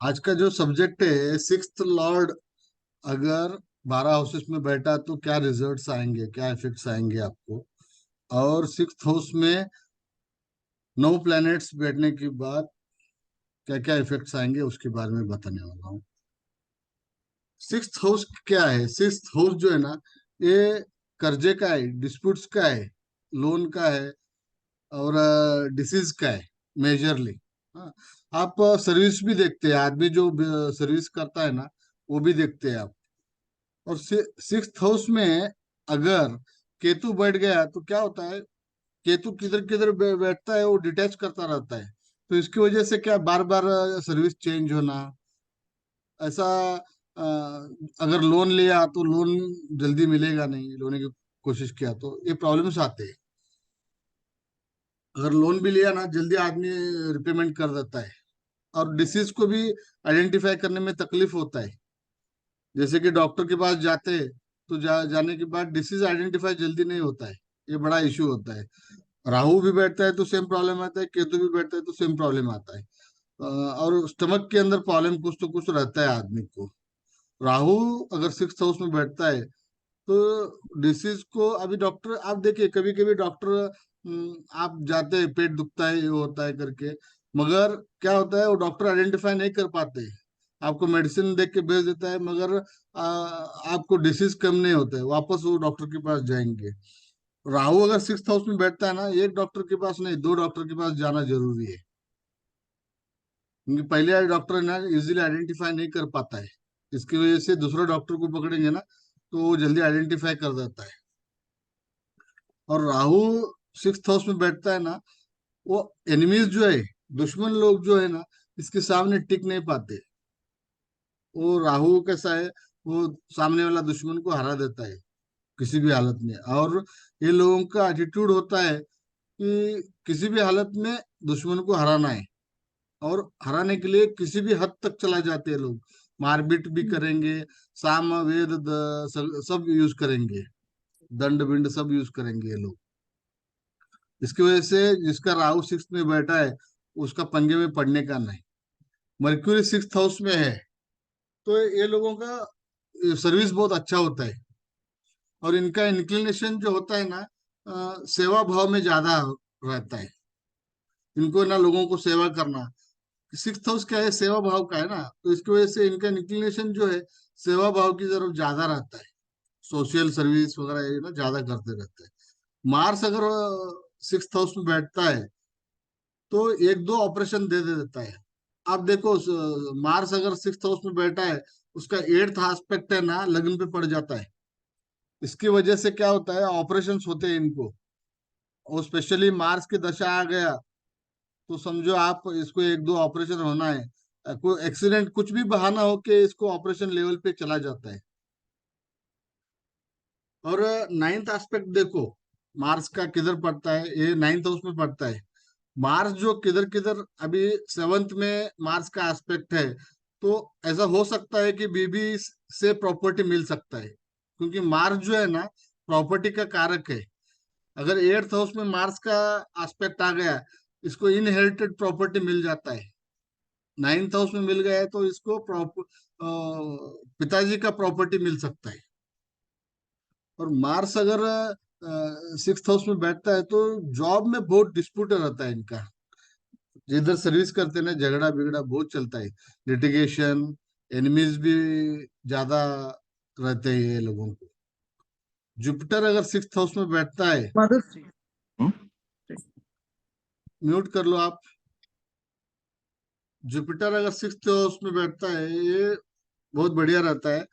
आज का जो सब्जेक्ट है सिक्स्थ लॉर्ड अगर 12 हाउसेस में बैठा तो क्या रिजल्ट्स आएंगे, क्या इफेक्ट्स आएंगे आपको। और सिक्स्थ हाउस में 9 प्लैनेट्स बैठने के बाद क्या क्या इफेक्ट्स आएंगे उसके बारे में बताने वाला हूँ। सिक्स्थ हाउस क्या है? सिक्स्थ हाउस जो है ना, ये कर्जे का है, डिस्प्यूट्स का है, लोन का है और डिसीज का है मेजरली। हाँ, आप सर्विस भी देखते हैं, आदमी जो सर्विस करता है ना वो भी देखते हैं आप। और सिक्स्थ हाउस में अगर केतु बैठ गया तो क्या होता है, केतु किधर किधर बैठता है वो डिटैच करता रहता है। तो इसकी वजह से क्या बार बार सर्विस चेंज होना, ऐसा अ, अगर लोन लिया तो लोन जल्दी मिलेगा नहीं, लेने की कोशिश किया तो ये प्रॉब्लम्स आते हैं। अगर लोन भी लिया ना जल्दी आदमी रिपेमेंट कर देता है। और डिसीज को भी आइडेंटिफाई करने में तकलीफ होता है। जैसे कि डॉक्टर के पास जाते हैं तो जाने के बाद डिसीज आइडेंटिफाई जल्दी नहीं होता है, ये बड़ा इश्यू होता है। राहु भी बैठता है तो सेम प्रॉब्लम आता है, केतु भी बैठता है तो सेम प्रॉब्लम आता है। और स्टमक के अंदर प्रॉब्लम कुछ तो कुछ रहता है आदमी को। राहु अगर सिक्स्थ हाउस में बैठता है तो डिसीज को, अभी डॉक्टर आप देखिए कभी कभी डॉक्टर, आप जाते हैं पेट दुखता है ये होता है करके, मगर क्या होता है वो डॉक्टर आइडेंटिफाई नहीं कर पाते। आपको मेडिसिन देख के भेज देता है मगर आपको डिसीज कम नहीं होता है, वापस वो डॉक्टर के पास जाएंगे। राहु अगर सिक्स्थ हाउस में बैठता है ना, एक डॉक्टर के पास नहीं 2 डॉक्टर के पास जाना जरूरी है। क्योंकि पहले वाले डॉक्टर है ना इजीली आइडेंटिफाई नहीं कर पाता है, इसकी वजह से दूसरा डॉक्टर को पकड़ेंगे ना तो वो जल्दी आइडेंटिफाई कर देता है। और राहु सिक्स्थ हाउस में बैठता है ना, वो एनिमीज जो है, दुश्मन लोग जो है ना, इसके सामने टिक नहीं पाते। वो राहु कैसा है, वो सामने वाला दुश्मन को हरा देता है किसी भी हालत में। और ये लोगों का एटीट्यूड होता है कि किसी भी हालत में दुश्मन को हराना है। और हराने के लिए किसी भी हद तक चला जाते हैं लोग, मारपीट भी करेंगे, साम वेद सब यूज करेंगे, दंड बिंड सब यूज करेंगे ये लोग। इसकी वजह से जिसका राहु सिक्स्थ में बैठा है उसका पंगे में पड़ने का नहीं। मर्क्यूरी सिक्स्थ हाउस में है तो ये लोगों का सर्विस बहुत अच्छा होता है। और इनका इंक्लिनेशन जो होता है ना, सेवा भाव में ज्यादा रहता है। इनको ना लोगों को सेवा करना, सिक्स्थ हाउस क्या है, सेवा भाव का है ना, तो इसकी वजह से इनका इंक्लिनेशन जो है सेवा भाव की तरफ ज्यादा रहता है। सोशल सर्विस वगैरह ये ना ज्यादा करते रहते हैं। मार्स अगर सिक्स्थ हाउस में बैठता है तो एक दो ऑपरेशन दे देता है। आप देखो मार्स अगर सिक्स्थ हाउस में बैठा है, उसका एट्थ एस्पेक्ट है ना लग्न पे पड़ जाता है। इसकी वजह से क्या होता है, ऑपरेशन होते हैं इनको। और स्पेशली मार्स की दशा आ गया तो समझो आप इसको एक दो ऑपरेशन होना है। कोई एक्सीडेंट कुछ भी बहाना हो के इसको ऑपरेशन लेवल पे चला जाता है। और नाइन्थ एस्पेक्ट देखो, मार्स का किधर पड़ता है, ये नाइन्थ हाउस में पड़ता है। मार्स जो किधर किधर अभी सेवंथ में मार्स का एस्पेक्ट है, तो ऐसा हो सकता है कि बीबी से प्रॉपर्टी मिल सकता है। क्योंकि मार्स जो है ना प्रॉपर्टी का कारक है। अगर एट्थ हाउस में मार्स का एस्पेक्ट आ गया, इसको इनहेरिटेड प्रॉपर्टी मिल जाता है। नाइन्थ हाउस में मिल गया है तो इसको पिताजी का प्रॉपर्टी मिल सकता है। और मार्स अगर सिक्स्थ हाउस में बैठता है तो जॉब में बहुत डिस्प्यूट रहता है इनका। जिधर सर्विस करते हैं ना झगड़ा बिगड़ा बहुत चलता है, लिटिगेशन, एनिमीज भी ज्यादा रहते हैं ये लोगों को। जुपिटर अगर सिक्स्थ हाउस में बैठता है, माधुश्री। म्यूट कर लो आप। जुपिटर अगर सिक्स्थ हाउस में बैठता है ये बहुत बढ़िया रहता है।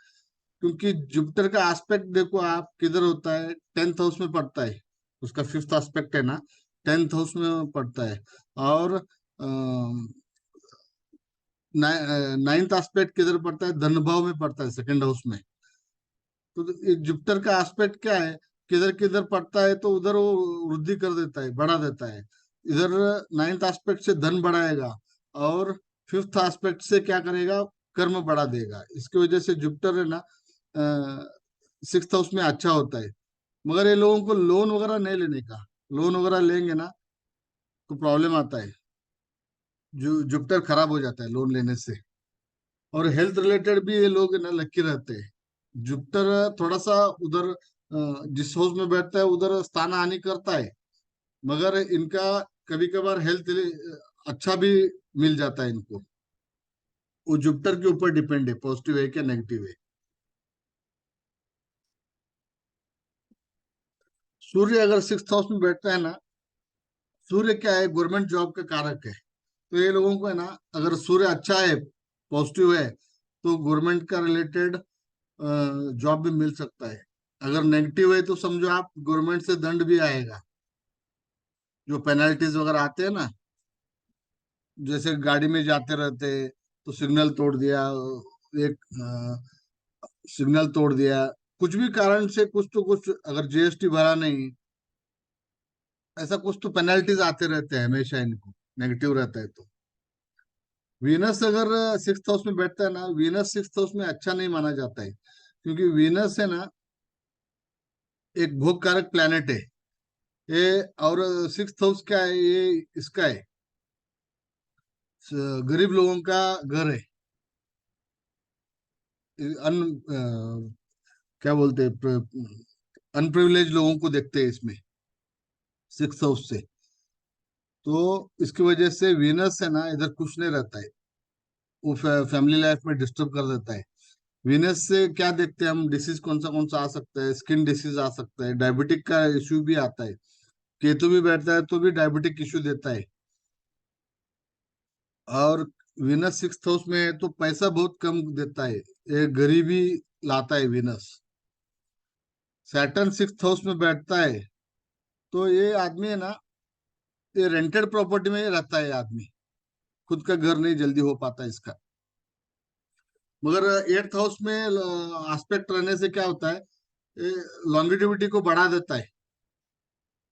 क्योंकि जुपिटर का एस्पेक्ट देखो आप किधर होता है, टेंथ हाउस में पड़ता है। उसका फिफ्थ एस्पेक्ट है ना, टेंथ हाउस में पड़ता है। और नाइन्थ एस्पेक्ट किधर पड़ता है, धन भाव में पड़ता है, सेकंड हाउस में। तो जुपिटर का एस्पेक्ट क्या है, किधर किधर पड़ता है तो उधर वो वृद्धि कर देता है, बढ़ा देता है। इधर नाइन्थ एस्पेक्ट से धन बढ़ाएगा और फिफ्थ एस्पेक्ट से क्या करेगा, कर्म बढ़ा देगा। इसकी वजह से जुपिटर है ना सिक्स्थ हाउस में अच्छा होता है। मगर ये लोगों को लोन वगैरह नहीं लेने का, लोन वगैरह लेंगे ना तो प्रॉब्लम आता है, जो जुपिटर खराब हो जाता है लोन लेने से। और हेल्थ रिलेटेड भी ये लोग ना लकी रहते हैं। जुपिटर थोड़ा सा उधर जिस हाउस में बैठता है उधर स्थान हानि करता है, मगर इनका कभी कभार हेल्थ अच्छा भी मिल जाता है इनको। वो जुपिटर के ऊपर डिपेंड है, पॉजिटिव है क्या नेगेटिव है। सूर्य अगर सिक्स हाउस में बैठता है ना, सूर्य क्या है, गवर्नमेंट जॉब का कारक है। तो ये लोगों को है ना, अगर सूर्य अच्छा है, पॉजिटिव है, तो गवर्नमेंट का रिलेटेड जॉब भी मिल सकता है। अगर नेगेटिव है तो समझो आप, गवर्नमेंट से दंड भी आएगा, जो पेनल्टीज वगैरह आते हैं ना। जैसे गाड़ी में जाते रहते तो सिग्नल तोड़ दिया, एक सिग्नल तोड़ दिया, कुछ भी कारण से कुछ तो कुछ, अगर जीएसटी भरा नहीं, ऐसा कुछ तो पेनल्टीज आते रहते हैं हमेशा इनको, नेगेटिव रहता है तो। वीनस अगर सिक्स हाउस में बैठता है ना, वीनस सिक्स हाउस में अच्छा नहीं माना जाता है, क्योंकि वीनस है ना एक भोग कारक प्लैनेट है ये। और सिक्स हाउस क्या है, ये इसका है, गरीब लोगों का घर है। अन क्या बोलते हैं, अनप्रिविलेज लोगों को देखते हैं इसमें, सिक्स हाउस से। तो इसकी वजह से वीनस है ना इधर खुश नहीं रहता है, वो फैमिली लाइफ में डिस्टर्ब कर देता है। वीनस से क्या देखते हैं हम, डिसीज कौन सा आ सकता है, स्किन डिसीज आ सकता है, डायबिटिक का इश्यू भी आता है। केतु भी बैठता है तो भी डायबिटिक इश्यू देता है। और वीनस सिक्स हाउस में है तो पैसा बहुत कम देता है, ये गरीबी लाता है वीनस। सैटर्न सिक्स हाउस में बैठता है तो ये आदमी है ना, ये रेंटेड प्रॉपर्टी में ही रहता है आदमी, खुद का घर नहीं जल्दी हो पाता इसका। मगर एट्थ हाउस में एस्पेक्ट रहने से क्या होता है, ये लॉन्गिटिविटी को बढ़ा देता है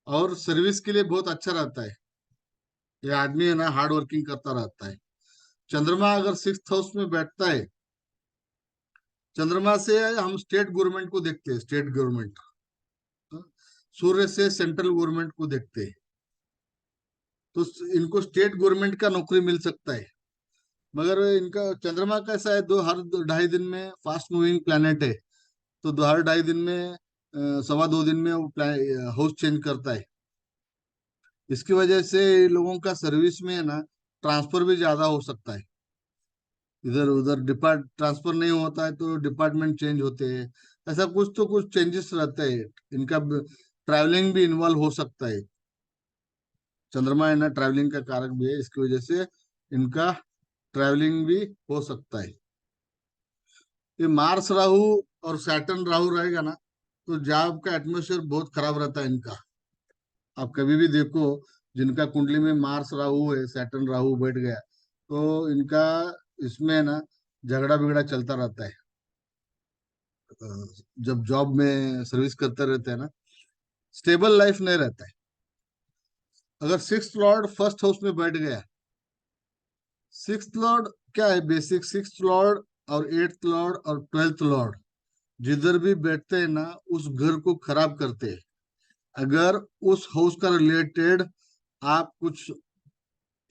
और सर्विस के लिए बहुत अच्छा रहता है। ये आदमी है ना हार्ड वर्किंग करता रहता है। चंद्रमा अगर सिक्स हाउस में बैठता है, चंद्रमा से हम स्टेट गवर्नमेंट को देखते हैं, स्टेट गवर्नमेंट। सूर्य से सेंट्रल गवर्नमेंट को देखते हैं, तो इनको स्टेट गवर्नमेंट का नौकरी मिल सकता है। मगर इनका चंद्रमा कैसा है, दो हर 2.5 दिन में फास्ट मूविंग प्लैनेट है। तो दो हर 2.5 दिन में, 1.25 दिन में वो हाउस चेंज करता है। इसकी वजह से लोगों का सर्विस में है ना ट्रांसफर भी ज्यादा हो सकता है। इधर उधर डिपार्ट ट्रांसफर नहीं होता है तो डिपार्टमेंट चेंज होते हैं। ऐसा कुछ तो कुछ चेंजेस रहते हैं इनका। ट्रैवलिंग भी इन्वॉल्व हो सकता है। चंद्रमा है ना ट्रैवलिंग का कारक भी है, इसकी वजह से इनका ट्रैवलिंग भी हो सकता है। ये मार्स राहु और सैटर्न राहु रहेगा ना, तो जॉब का एटमोसफियर बहुत खराब रहता है इनका। आप कभी भी देखो, जिनका कुंडली में मार्स राहु है, सैटर्न राहु बैठ गया, तो इनका इसमें है ना झगड़ा बिगड़ा चलता रहता है। अ, जब जॉब में सर्विस करते रहते हैं ना, स्टेबल लाइफ नहीं रहता है। अगर सिक्स लॉर्ड फर्स्ट हाउस में बैठ गया, सिक्स लॉर्ड क्या है, बेसिक सिक्स लॉर्ड और एट्थ लॉर्ड और 12th लॉर्ड जिधर भी बैठते हैं ना, उस घर को खराब करते हैं। अगर उस हाउस का रिलेटेड आप कुछ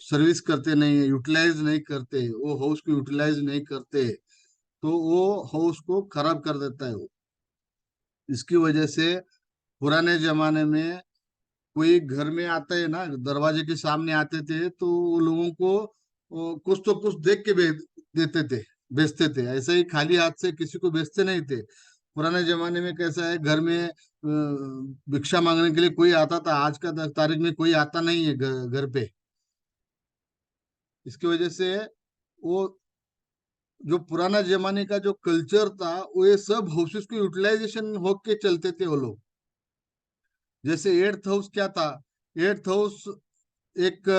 सर्विस करते नहीं है, यूटिलाइज नहीं करते, वो हाउस को यूटिलाइज नहीं करते, तो वो हाउस को खराब कर देता है वो। इसकी वजह से पुराने जमाने में कोई घर में आता है ना, दरवाजे के सामने आते थे तो वो लोगों को कुछ तो कुछ देख के देते थे, बेचते थे। ऐसे ही खाली हाथ से किसी को बेचते नहीं थे। पुराने जमाने में कैसा है, घर में भिक्षा मांगने के लिए कोई आता था, आज का तारीख में कोई आता नहीं है घर पे। इसकी वजह से वो जो पुराना जमाने का जो कल्चर था, वो ये सब हाउसेस को यूटिलाइजेशन होके चलते थे वो लोग। जैसे एट्थ हाउस क्या था, एट्थ हाउस एक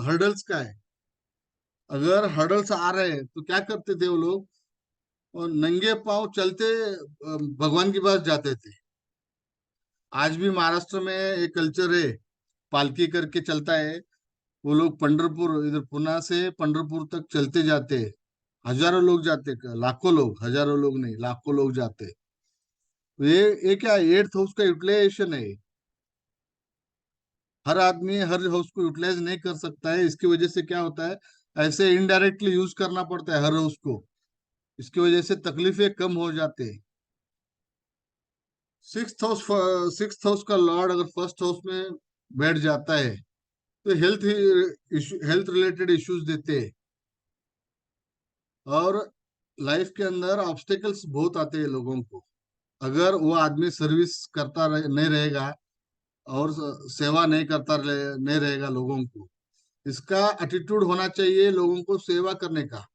हर्डल्स का है। अगर हर्डल्स आ रहे हैं तो क्या करते थे वो लोग, और नंगे पांव चलते भगवान के पास जाते थे। आज भी महाराष्ट्र में एक कल्चर है, पालकी करके चलता है। वो लोग पंढरपुर, इधर पुणे से पंढरपुर तक चलते जाते हैं। हजारों लोग जाते, लाखों लोग, हजारों लोग नहीं, लाखों लोग जाते। तो ये क्या है, एट्थ हाउस का यूटिलाइजेशन है। हर आदमी हर हाउस को यूटिलाइज नहीं कर सकता है। इसकी वजह से क्या होता है, ऐसे इनडायरेक्टली यूज करना पड़ता है हर हाउस को। इसकी वजह से तकलीफें कम हो जाते। सिक्स हाउस का लॉर्ड अगर फर्स्ट हाउस में बैठ जाता है तो हेल्थ रिलेटेड इश्यूज देते हैं। और लाइफ के अंदर ऑब्स्टेकल्स बहुत आते हैं लोगों को। अगर वो आदमी सर्विस नहीं रहेगा और सेवा नहीं रहेगा लोगों को। इसका एटीट्यूड होना चाहिए लोगों को सेवा करने का,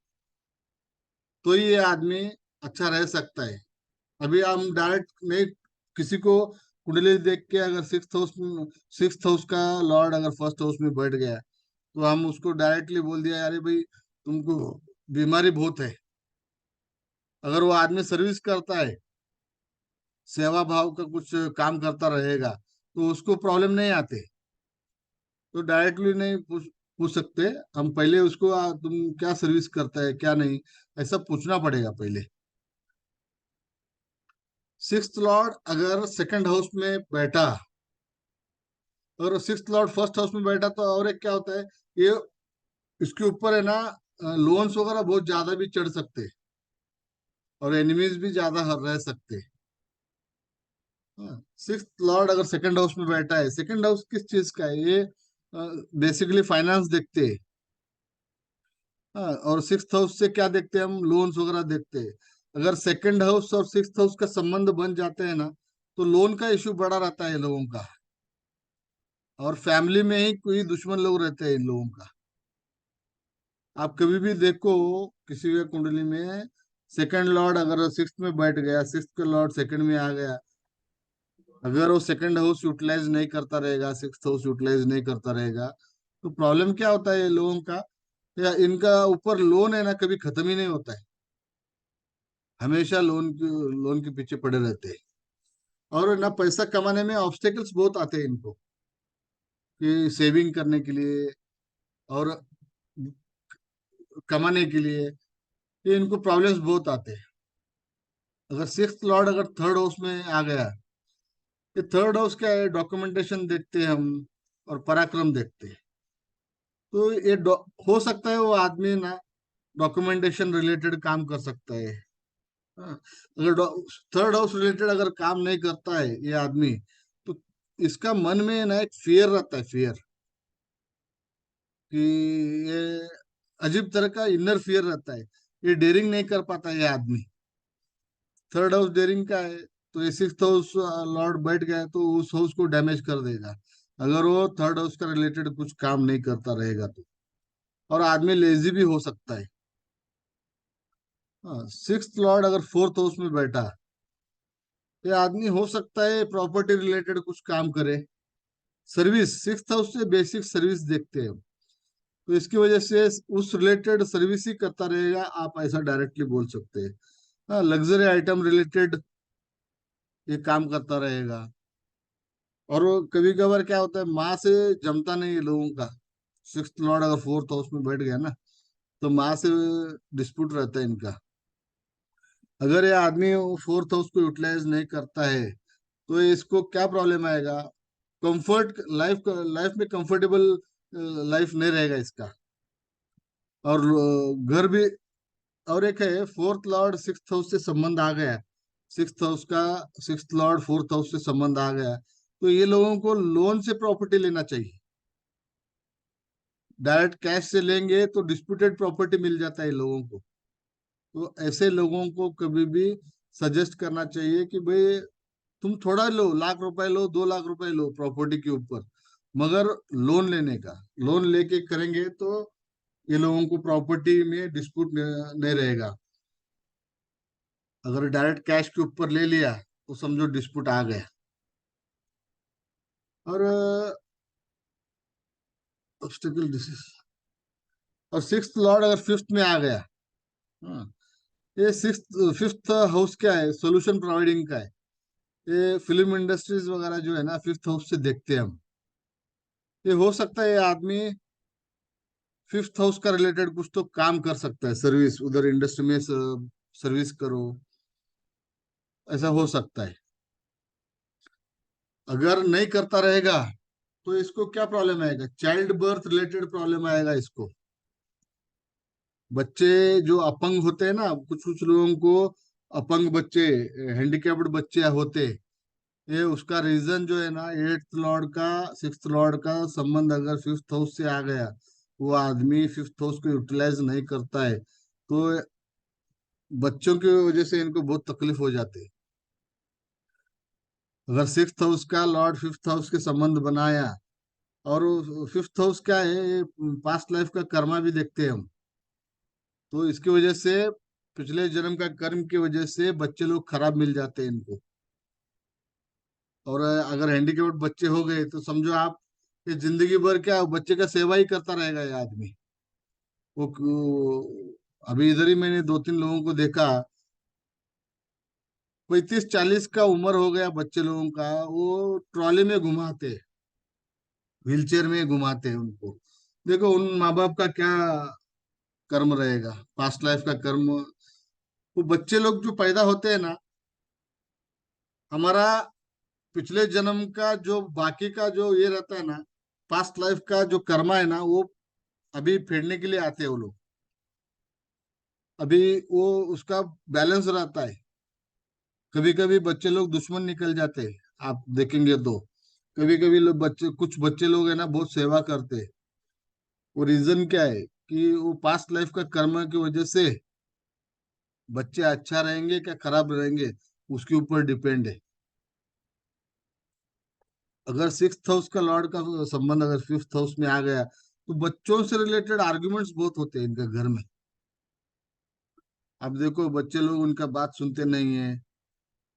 तो ये आदमी अच्छा रह सकता है। अभी हम डायरेक्ट नहीं, किसी को कुंडली देख के अगर सिक्स हाउस का लॉर्ड अगर फर्स्ट हाउस में बैठ गया तो हम उसको डायरेक्टली बोल दिया अरे भाई तुमको बीमारी बहुत है। अगर वो आदमी सर्विस करता है, सेवा भाव का कुछ काम करता रहेगा, तो उसको प्रॉब्लम नहीं आते। तो डायरेक्टली नहीं पूछ सकते। हम पहले उसको तुम क्या सर्विस करता है क्या नहीं, ऐसा पूछना पड़ेगा पहले। सिक्स्थ लॉर्ड अगर सेकंड हाउस में बैठा और सिक्स्थ लॉर्ड फर्स्ट हाउस में बैठा तो और एक क्या होता है, ये इसके ऊपर है ना लोन्स वगैरह बहुत ज्यादा भी चढ़ सकते और एनिमीज भी ज्यादा रह सकते। सिक्स्थ लॉर्ड अगर सेकंड हाउस में बैठा है, सेकंड हाउस किस चीज का है ये, बेसिकली फाइनेंस देखते हैं। हाँ, और सिक्स्थ हाउस से क्या देखते हैं हम, लोन्स वगैरह देखते हैं। अगर सेकंड हाउस और सिक्स्थ हाउस का संबंध बन जाते हैं ना, तो लोन का इश्यू बड़ा रहता है लोगों का। और फैमिली में ही कोई दुश्मन लोग रहते हैं इन लोगों का। आप कभी भी देखो किसी भी कुंडली में सेकंड लॉर्ड अगर सिक्स्थ में बैठ गया, सिक्स्थ का लॉर्ड सेकंड में आ गया, अगर वो सेकंड हाउस यूटिलाइज नहीं करता रहेगा, सिक्स्थ हाउस यूटिलाइज नहीं करता रहेगा, तो प्रॉब्लम क्या होता है लोगों का, या इनका ऊपर लोन है ना कभी खत्म ही नहीं होता है। हमेशा लोन के पीछे पड़े रहते हैं। और ना पैसा कमाने में ऑब्स्टेकल्स बहुत आते हैं इनको, कि सेविंग करने के लिए और कमाने के लिए, ये इनको प्रॉब्लम्स बहुत आते हैं। अगर सिक्स्थ लॉर्ड अगर थर्ड हाउस में आ गया, ये थर्ड हाउस क्या है, डॉक्यूमेंटेशन देखते हैं हम और पराक्रम देखते हैं। तो हो सकता है वो आदमी ना डॉक्यूमेंटेशन रिलेटेड काम कर सकता है। हाँ, अगर थर्ड हाउस रिलेटेड अगर काम नहीं करता है ये आदमी, तो इसका मन में ना एक फियर रहता है, फियर, कि ये अजीब तरह का इनर फियर रहता है। ये डेयरिंग नहीं कर पाता ये आदमी। थर्ड हाउस डेयरिंग का है, तो ये सिक्स्थ हाउस लॉर्ड बैठ गया है, तो उस हाउस को डैमेज कर देगा अगर वो थर्ड हाउस का रिलेटेड कुछ काम नहीं करता रहेगा तो। और आदमी लेजी भी हो सकता है। हाँ, सिक्स्थ लॉर्ड अगर फोर्थ हाउस में बैठा, ये आदमी हो सकता है प्रॉपर्टी रिलेटेड कुछ काम करे। सर्विस, सिक्स्थ हाउस से बेसिक सर्विस देखते हैं, तो इसकी वजह से उस रिलेटेड सर्विस ही करता रहेगा, आप ऐसा डायरेक्टली बोल सकते हैं। हाँ, लग्जरी आइटम रिलेटेड ये काम करता रहेगा। और वो कभी कभार क्या होता है, माँ से जमता नहीं है लोगों का। सिक्स्थ लॉर्ड अगर फोर्थ हाउस में बैठ गया ना, तो माँ से डिस्प्यूट रहता है इनका। अगर ये आदमी फोर्थ हाउस को यूटिलाइज नहीं करता है, तो इसको क्या प्रॉब्लम आएगा, कंफर्ट लाइफ लाइफ में कंफर्टेबल लाइफ नहीं रहेगा इसका। और घर भी। और एक है, फोर्थ लॉर्ड सिक्स्थ हाउस से संबंध आ गया, सिक्स्थ हाउस का सिक्स्थ लॉर्ड फोर्थ हाउस से संबंध आ गया, तो ये लोगों को लोन से प्रॉपर्टी लेना चाहिए। डायरेक्ट कैश से लेंगे तो डिस्प्यूटेड प्रॉपर्टी मिल जाता है लोगों को। तो ऐसे लोगों को कभी भी सजेस्ट करना चाहिए कि भाई तुम थोड़ा लो, लाख रुपए लो, 2 लाख रुपए लो प्रॉपर्टी के ऊपर, मगर लोन लेने का, लोन लेके करेंगे तो ये लोगों को प्रॉपर्टी में डिस्प्यूट नहीं रहेगा। अगर डायरेक्ट कैश के ऊपर ले लिया तो समझो डिस्प्यूट आ गया। और ऑब्स्टेकल डिसीज। और सिक्स्थ लॉर्ड अगर फिफ्थ में आ गया, हाँ, ये फिफ्थ हाउस क्या है, सोल्यूशन प्रोवाइडिंग का है। ये फिल्म इंडस्ट्रीज वगैरह जो है ना, फिफ्थ हाउस से देखते हैं हम। ये हो सकता है ये आदमी फिफ्थ हाउस का रिलेटेड कुछ तो काम कर सकता है, सर्विस उधर इंडस्ट्री में सर्विस करो, ऐसा हो सकता है। अगर नहीं करता रहेगा तो इसको क्या प्रॉब्लम आएगा, चाइल्ड बर्थ रिलेटेड प्रॉब्लम आएगा इसको। बच्चे जो अपंग होते हैं ना, कुछ कुछ लोगों को अपंग बच्चे, हैंडिकैप्ड बच्चे होते, ये उसका रीजन जो है ना, एट्थ लॉर्ड का सिक्स्थ लॉर्ड का संबंध अगर फिफ्थ हाउस से आ गया, वो आदमी फिफ्थ हाउस को यूटिलाइज नहीं करता है, तो बच्चों की वजह से इनको बहुत तकलीफ हो जाती है। अगर सिक्स्थ हाउस का लॉर्ड फिफ्थ हाउस के संबंध बनाया, और फिफ्थ हाउस क्या है, पास्ट लाइफ का कर्मा भी देखते हैं हम, तो इसकी वजह से पिछले जन्म का कर्म की वजह से बच्चे लोग खराब मिल जाते हैं इनको। और अगर हैंडीकेप्ड बच्चे हो गए तो समझो आप, ये जिंदगी भर क्या बच्चे का सेवा ही करता रहेगा ये आदमी। अभी इधर ही मैंने दो तीन लोगों को देखा, 35-40 का उम्र हो गया बच्चे लोगों का, वो ट्रॉली में घुमाते, व्हील चेयर में घुमाते हैं उनको। देखो उन माँ बाप का क्या कर्म रहेगा, पास्ट लाइफ का कर्म। वो बच्चे लोग जो पैदा होते हैं ना, हमारा पिछले जन्म का जो बाकी का जो ये रहता है ना, पास्ट लाइफ का जो कर्मा है ना, वो अभी फेडने के लिए आते हैं वो लोग। अभी वो उसका बैलेंस रहता है। कभी कभी बच्चे लोग दुश्मन निकल जाते हैं, आप देखेंगे तो। कभी कभी लोग बच्चे, कुछ बच्चे लोग है ना बहुत सेवा करते हैं। वो रीजन क्या है कि वो पास्ट लाइफ का कर्म की वजह से बच्चे अच्छा रहेंगे क्या खराब रहेंगे, उसके ऊपर डिपेंड है। अगर सिक्स्थ हाउस का लॉर्ड का संबंध अगर फिफ्थ हाउस में आ गया, तो बच्चों से रिलेटेड आर्ग्यूमेंट्स बहुत होते हैं इनके घर में। अब देखो बच्चे लोग उनका बात सुनते नहीं है,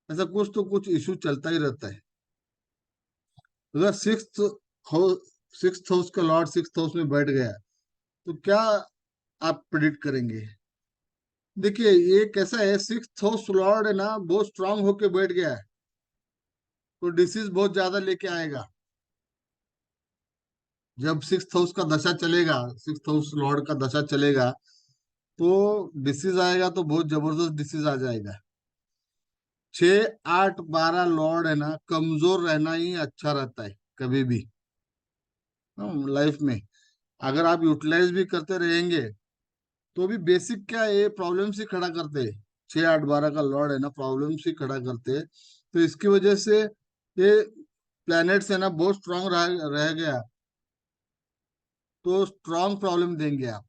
ऐसा कुछ तो कुछ इशू चलता ही रहता है। अगर हाउस सिक्स्थ हाउस का लॉर्ड सिक्स्थ हाउस में बैठ गया, तो क्या आप प्रिडिक्ट करेंगे? देखिए ये कैसा है, सिक्स्थ हाउस लॉर्ड है ना बहुत स्ट्रांग होके बैठ गया है, तो डिसीज बहुत ज्यादा लेके आएगा। जब सिक्स्थ हाउस का दशा चलेगा, सिक्स्थ हाउस लॉर्ड का दशा चलेगा, तो डिसीज आएगा तो बहुत जबरदस्त डिसीज आ जाएगा। 6, 8, 12 लॉर्ड है ना, कमजोर रहना ही अच्छा रहता है कभी भी लाइफ में। अगर आप यूटिलाइज भी करते रहेंगे, तो भी बेसिक क्या है, ये प्रॉब्लम्स ही खड़ा करते हैं। 6, 8, 12 का लॉर्ड है ना, प्रॉब्लम्स ही खड़ा करते हैं। तो इसकी वजह से ये प्लैनेट्स है ना बहुत स्ट्रांग रह गया, तो स्ट्रांग प्रॉब्लम देंगे आप।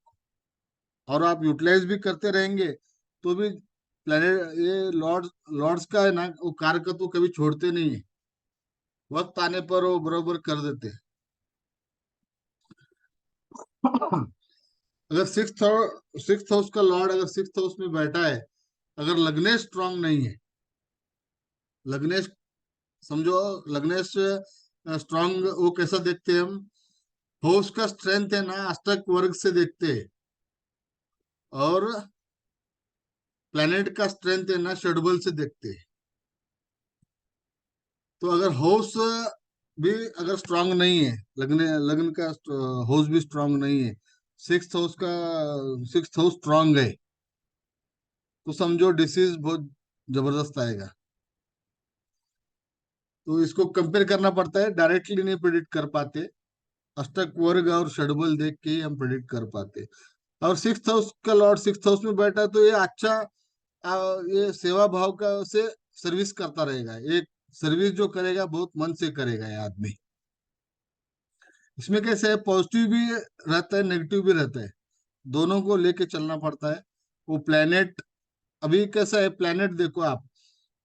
और आप यूटिलाइज भी करते रहेंगे, तो भी प्लेनेट ये लॉर्ड्स का है ना, वो कार्य को तो कभी छोड़ते नहीं है। वक्त आने पर वो बरोबर कर देते हैं। अगर सिक्स्थ हाउस का लॉर्ड अगर सिक्स्थ हाउस में बैठा है, अगर लग्नेश स्ट्रांग नहीं है, लग्नेश समझो, लग्नेश स्ट्रांग वो कैसा देखते हैं हम, हाउस का स्ट्रेंथ है ना अष्टक वर्ग से देखते हैं, और प्लेनेट का स्ट्रेंथ है ना षडबल से देखते हैं। तो अगर हाउस भी अगर स्ट्रांग नहीं है, लग्न लग्न का हाउस भी स्ट्रांग नहीं है, सिक्स्थ हाउस स्ट्रांग है, तो समझो डिसीज बहुत जबरदस्त आएगा। तो इसको कंपेयर करना पड़ता है, डायरेक्टली नहीं प्रिडिक्ट कर पाते। अष्टक वर्ग और षडबल देख के ही हम प्रिडिक्ट कर पाते। और सिक्स्थ हाउस का लॉर्ड सिक्स्थ हाउस में बैठा है, तो ये अच्छा ये सेवा भाव का से सर्विस करता रहेगा। एक सर्विस जो करेगा बहुत मन से करेगा ये आदमी। इसमें कैसे है, पॉजिटिव भी रहता है नेगेटिव भी रहता है, दोनों को लेके चलना पड़ता है। वो प्लेनेट, अभी कैसा है प्लेनेट देखो आप,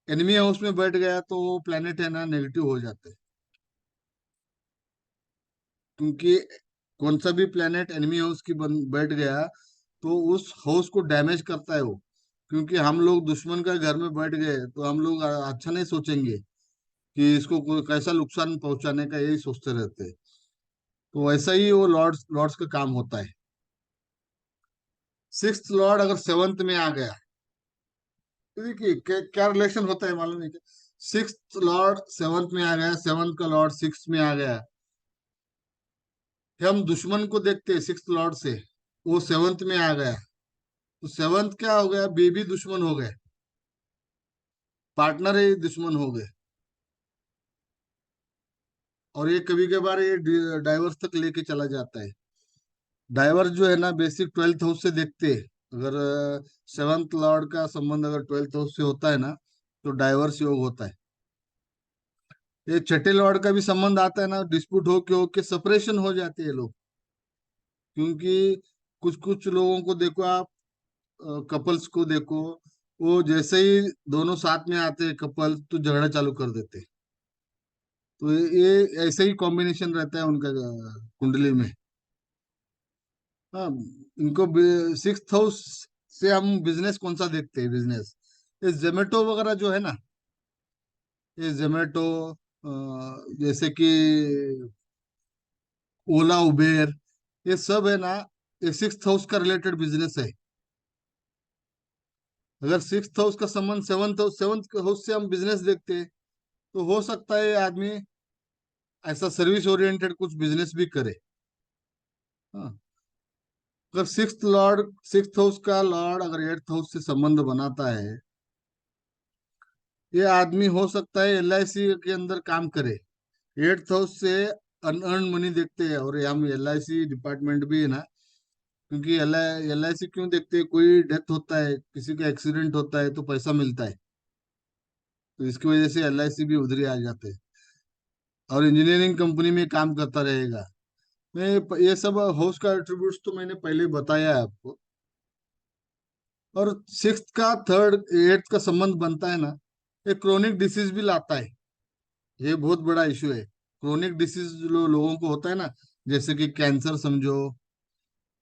एनिमी हाउस में बैठ गया तो वो प्लेनेट है ना नेगेटिव हो जाते हैं। क्योंकि कौन सा भी प्लेनेट एनिमी हाउस की बैठ गया, तो उस हाउस को डैमेज करता है वो। क्योंकि हम लोग दुश्मन का घर में बैठ गए, तो हम लोग अच्छा नहीं सोचेंगे कि इसको कोई कैसा नुकसान पहुंचाने का, यही सोचते रहते हैं। तो वैसा ही वो लॉर्ड्स लॉर्ड्स का काम होता है। सिक्स्थ लॉर्ड अगर सेवंथ में आ गया, तो देखिए क्या रिलेशन होता है मालूम है क्या? सिक्स्थ लॉर्ड सेवंथ में आ गया, सेवंथ का लॉर्ड सिक्स में आ गया, फिर हम दुश्मन को देखते हैं सिक्स्थ लॉर्ड से, वो सेवंथ में आ गया, तो सेवंथ क्या हो गया, बेबी दुश्मन हो गए, पार्टनर ही दुश्मन हो गए। और ये कभी कभार ये डाइवर्स तक लेके चला जाता है। डाइवर्स जो है ना बेसिक 12th हाउस से देखते हैं। अगर 7th लॉर्ड का संबंध अगर 12th हाउस से होता है ना, तो डाइवर्स योग होता है। ये छठे लॉर्ड का भी संबंध आता है ना, डिस्प्यूट हो के सेपरेशन हो जाते हैं लोग। क्योंकि कुछ कुछ लोगों को देखो आप, कपल्स को देखो, वो जैसे ही दोनों साथ में आते हैं कपल, तो झगड़ा चालू कर देते हैं। तो ये ऐसे ही कॉम्बिनेशन रहता है उनका कुंडली में। हाँ, इनको 6th हाउस से हम बिजनेस कौन सा देखते हैं, बिजनेस ये जोमेटो वगैरह जो है ना, ये जोमेटो, जैसे कि ओला उबेर, ये सब है ना, ये 6th हाउस का रिलेटेड बिजनेस है। अगर 6th हाउस का संबंध 7th हाउस से हम बिजनेस देखते हैं, तो हो सकता है ये आदमी ऐसा सर्विस ओरिएंटेड कुछ बिजनेस भी करे। हाँ, अगर सिक्स्थ हाउस का लॉर्ड अगर 8th हाउस से संबंध बनाता है, ये आदमी हो सकता है LIC के अंदर काम करे। 8th हाउस से अनअर्न मनी देखते हैं, और हम LIC डिपार्टमेंट भी है ना, क्योंकि LIC क्यों देखते हैं, कोई डेथ होता है, किसी का एक्सीडेंट होता है तो पैसा मिलता है। तो इसकी वजह से LIC भी उधर ही आ जाते हैं। और इंजीनियरिंग कंपनी में काम करता रहेगा। मैं ये सब हाउस का एट्रीब्यूट्स तो मैंने पहले ही बताया है आपको। और सिक्स्थ का थर्ड 8th का संबंध बनता है ना, ये क्रोनिक डिसीज भी लाता है। ये बहुत बड़ा इशू है। क्रोनिक डिसीज लोगों को होता है ना, जैसे कि कैंसर समझो,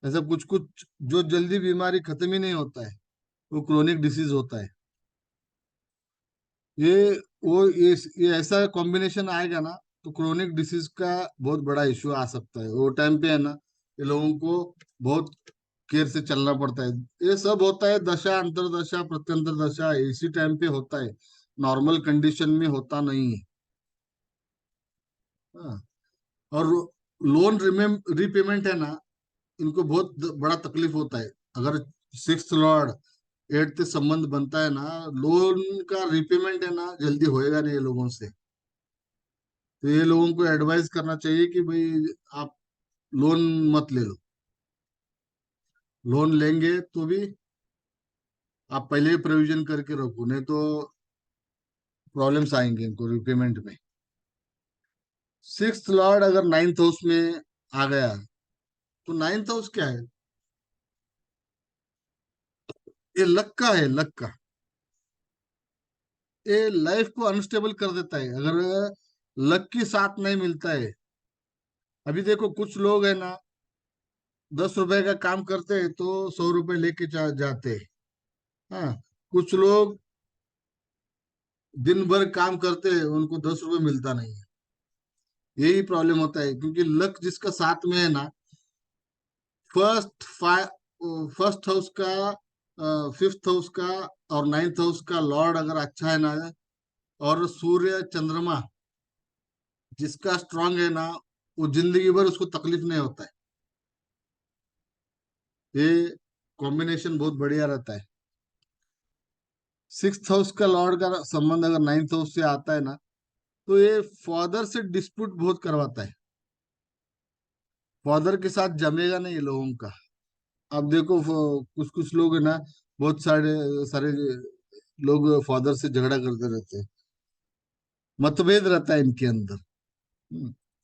ऐसा कुछ कुछ जो जल्दी बीमारी खत्म ही नहीं होता है, वो क्रोनिक डिसीज होता है। ये ये ऐसा कॉम्बिनेशन आएगा ना, तो क्रोनिक डिसीज का बहुत बड़ा इश्यू आ सकता है। वो टाइम पे है ना, ये लोगों को बहुत केयर से चलना पड़ता है। ये सब होता है दशा अंतरदशा प्रत्यंतर दशा, इसी टाइम पे होता है, नॉर्मल कंडीशन में होता नहीं है। हाँ, और लोन रीपेमेंट है ना, इनको बहुत बड़ा तकलीफ होता है। अगर 6th लॉर्ड 8th से संबंध बनता है ना, लोन का रीपेमेंट है ना जल्दी होएगा नहीं ये लोगों से। तो ये लोगों को एडवाइस करना चाहिए कि भाई आप लोन मत ले लो। लोन लेंगे तो भी आप पहले ही प्रोविजन करके रखो, नहीं तो प्रॉब्लम्स आएंगे इनको रिपेमेंट में। 6th लॉर्ड अगर 9th हाउस में आ गया, तो 9th हाउस क्या है, ये लक का है, लक का। ये लाइफ को अनस्टेबल कर देता है अगर लक की साथ नहीं मिलता है। अभी देखो कुछ लोग है ना, 10 रुपए का काम करते हैं तो 100 रुपए लेके जाते हैं। हाँ, कुछ लोग दिन भर काम करते हैं, उनको 10 रुपए मिलता नहीं है। यही प्रॉब्लम होता है, क्योंकि लक जिसका साथ में है ना, फर्स्ट फर्स्ट हाउस का, 5th हाउस का और 9th हाउस का लॉर्ड अगर अच्छा है ना, और सूर्य चंद्रमा जिसका स्ट्रांग है ना, वो जिंदगी भर उसको तकलीफ नहीं होता है। ये कॉम्बिनेशन बहुत बढ़िया रहता है। 6th हाउस का लॉर्ड का संबंध अगर 9th हाउस से आता है ना, तो ये फादर से डिस्प्यूट बहुत करवाता है। फादर के साथ जमेगा नहीं ये लोगों का। अब देखो कुछ कुछ लोग है ना, बहुत सारे सारे लोग फादर से झगड़ा करते रहते हैं, मतभेद रहता है इनके अंदर।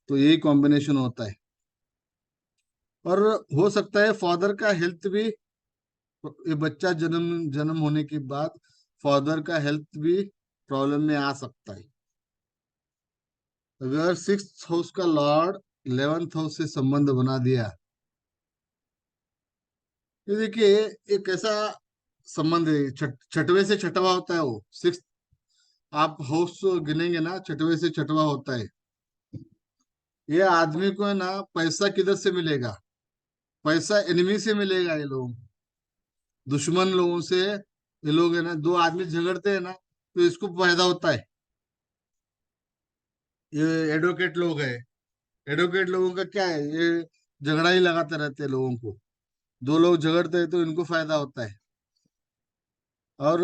तो यही कॉम्बिनेशन होता है। और हो सकता है फादर का हेल्थ भी, ये बच्चा जन्म जन्म होने के बाद फादर का हेल्थ भी प्रॉब्लम में आ सकता है। अगर 6th हाउस का लॉर्ड 11th हाउस से संबंध बना दिया, ये देखिए एक ऐसा संबंध है, छठवें से छठवा होता है वो सिक्स। आप हाउस गिनेंगे ना, छठवें से छठवा होता है। ये आदमी को है ना, पैसा किधर से मिलेगा, पैसा एनिमी से मिलेगा। ये लोग दुश्मन लोगों से, ये लोग है ना, दो आदमी झगड़ते हैं ना, तो इसको फायदा होता है। ये एडवोकेट लोग है, एडवोकेट लोगों का क्या है, ये झगड़ा ही लगाते रहते हैं लोगों को। दो लोग झगड़ते हैं तो इनको फायदा होता है। और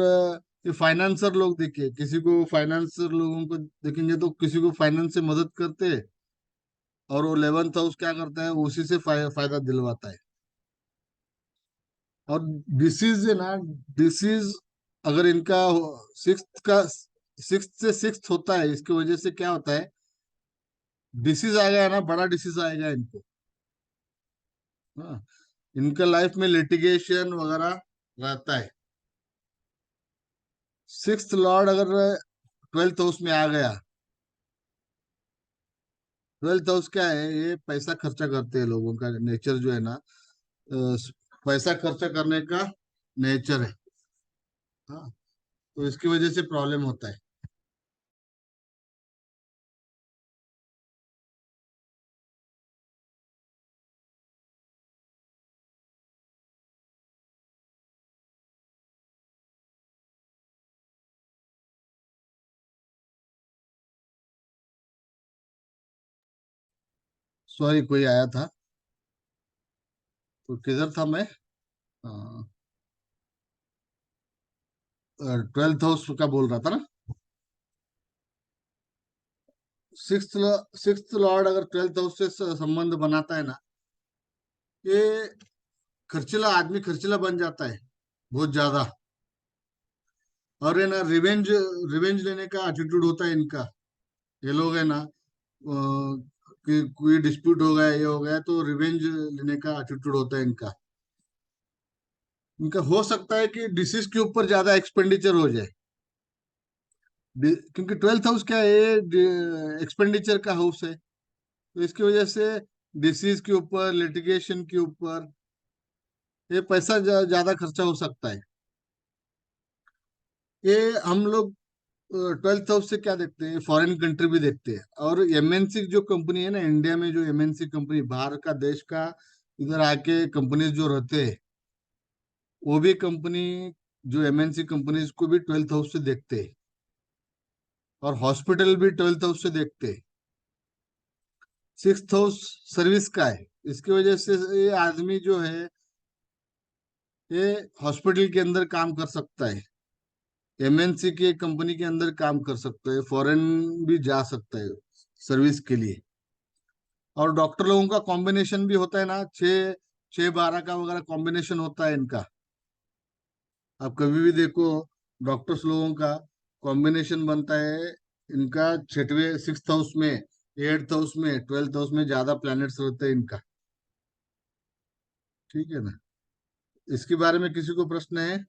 ये फाइनेंसर लोग देखिए, किसी को फाइनेंसर लोगों को देखेंगे तो किसी को फाइनेंस से मदद करते हैं, और वो 11th हाउस क्या करता है, उसी से फायदा दिलवाता है। और डिसीज है ना, डिसीज अगर इनका सिक्स से सिक्स होता है, इसकी वजह से क्या होता है, डिसीज आ गया ना, बड़ा डिसीज आएगा इनको। हाँ, इनका लाइफ में लिटिगेशन वगैरह रहता है। सिक्स्थ लॉर्ड अगर ट्वेल्थ हाउस में आ गया, ट्वेल्थ हाउस क्या है, ये पैसा खर्चा करते हैं, लोगों का नेचर जो है ना, पैसा खर्चा करने का नेचर है। हाँ, तो इसकी वजह से प्रॉब्लम होता है। सॉरी, कोई आया था, तो किधर था मैं? ट्वेल्थ हाउस का बोल रहा था ना। सिक्स्थ सिक्स्थ लॉर्ड अगर ट्वेल्थ हाउस से संबंध बनाता है ना, ये खर्चीला आदमी, खर्चीला बन जाता है बहुत ज्यादा। और है ना, रिवेंज रिवेंज लेने का एटीट्यूड होता है इनका। ये लोग है ना, कि कोई डिस्प्यूट हो गया, ये हो गया, तो रिवेंज लेने का एटीट्यूड होता है इनका। इनका हो सकता है कि डिसीज के ऊपर ज्यादा एक्सपेंडिचर हो जाए। क्योंकि ट्वेल्थ हाउस क्या है, एक्सपेंडिचर का हाउस है, तो इसकी वजह से डिसीज के ऊपर, लिटिगेशन के ऊपर ये पैसा ज्यादा खर्चा हो सकता है। ये हम लोग ट्वेल्थ हाउस से क्या देखते हैं, फॉरेन कंट्री भी देखते हैं। और एमएनसी जो कंपनी है ना, इंडिया में जो एमएनसी कंपनी, बाहर का देश का, इधर आके कंपनीज जो रहते हैं, वो भी कंपनी, जो एमएनसी कंपनीज को भी ट्वेल्थ हाउस से देखते हैं। और हॉस्पिटल भी ट्वेल्थ हाउस से देखते हैं। सिक्स्थ हाउस सर्विस का है, इसकी वजह से ये आदमी जो है, ये हॉस्पिटल के अंदर काम कर सकता है, एमएनसी के कंपनी के अंदर काम कर सकता है, फॉरेन भी जा सकता है सर्विस के लिए। और डॉक्टर लोगों का कॉम्बिनेशन भी होता है ना, 6 6 12 का वगैरह कॉम्बिनेशन होता है इनका। आप कभी भी देखो, डॉक्टर्स लोगों का कॉम्बिनेशन बनता है इनका, छठवें सिक्स्थ हाउस में, एट्थ हाउस में, ट्वेल्थ हाउस में ज्यादा प्लैनेट्स रहते हैं इनका। ठीक है ना? इसके बारे में किसी को प्रश्न है?